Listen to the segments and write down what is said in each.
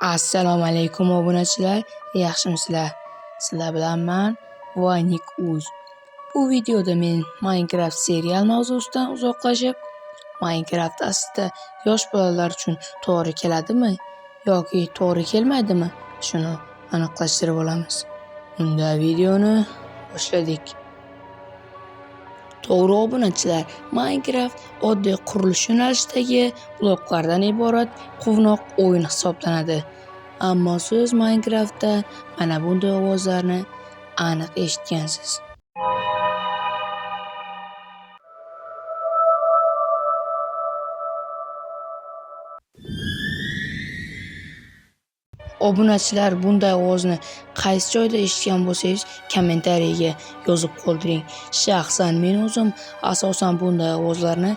Assalomu alaykum obunachilar, yaxshimisizlar? Sizlar bilan men Voynik Uz. Bu videoda men Minecraft serial mavzusidan uzoqlashib, Minecraft aslida yosh bolalar uchun to'g'ri keladimi yoki to'g'ri kelmaydimi, shuni aniqlashtirib olamiz. Unda videoni boshladik. To'g'ri obunachilar, Minecraft oddiy qurilish yo'nalishidagi bloklardan iborat quvnoq o'yin hisoblanadi. Ammo siz Minecraftda mana bunday ovozlarni aniq eshitgansiz. Obunachilar, bunday ovozni qaysi joyda eshitgan bo'lsangiz, kommentariyaga yozib qoldiring. Shaxsan men o'zim asosan bunday ovozlarni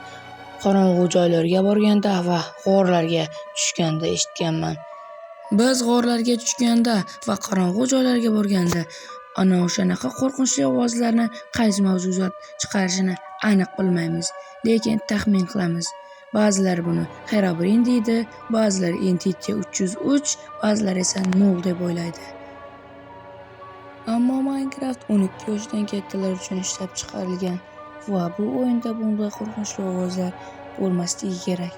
qorong'u joylarga borganda va g'orlarga tushganda eshitganman. Biz g'orlarga tushganda va qorong'u joylarga borganda ana o'shanaqa qo'rqinchli ovozlarni qaysi mavjudot chiqarishini aniq bilmaymiz, lekin taxmin qilamiz. Ba'zilar buni Herobrine deydi, ba'zilar Entity 303, ba'zilar esa Null deb o'ylaydi. Ammo Minecraft 12 yoshdan kattalar uchun ishlab chiqarilgan va bu o'yinda bunday qo'rqinchli ovozlar bo'lmasligi kerak.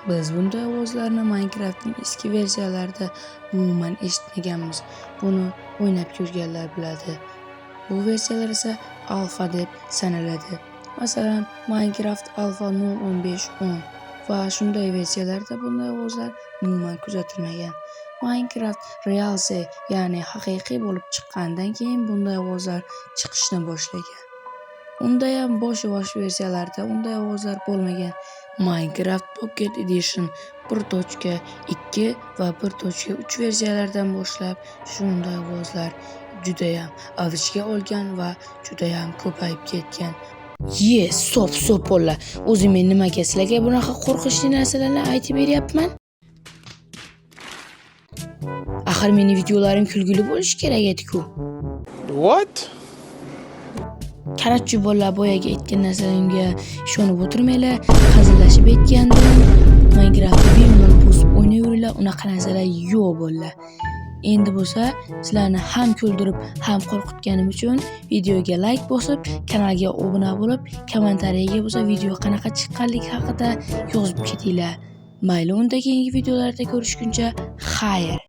Biz bunday ovozlarni Minecraftning eski versiyalarida umuman eshitmaganmiz. Buni o'ynab ko'rganlar biladi. Bu versiyalar esa alfa deb sanaladi. Masalan, Minecraft Alpha 0.15.10 va shunday versiyalarda bunday ovozlar umuman kuzatilmagan. Minecraft Realse, ya'ni haqiqiy bo'lib chiqqandan keyin bunday ovozlar chiqishni boshlagan. Unda ham bosh versiyalarda unday ovozlar bo'lmagan. Minecraft Pocket Edition 1.2 va 1.3 versiyalardan boshlab shunday ovozlar judayam avjga olgan va judayam ko'payib ketgan. Sopollar, o'zim men nimaga sizlarga bunaqa qo'rqinchli narsalarni aytib beryapman? Axir mening videolarim kulgili bo'lishi kerak edi-ku. What? Qarachchi bolalar, boyaga aytgan narsalarimga ishonib o'tirmanglar. Hazillashib aytgandim. Minecraftni bemalol bosib o'ynayveringlar, unaqa narsalar yo'q bolalar. Endi bo'lsa, sizlarni ham kuldirib, ham qo'rqitganim uchun videoga like bosib, kanalga obuna bo'lib, kommentariyaga bo'lsa video qanaqa chiqqanligi haqida yozib ketinglar. Mayli, unda keyingi videolarda ko'rishguncha, xayr.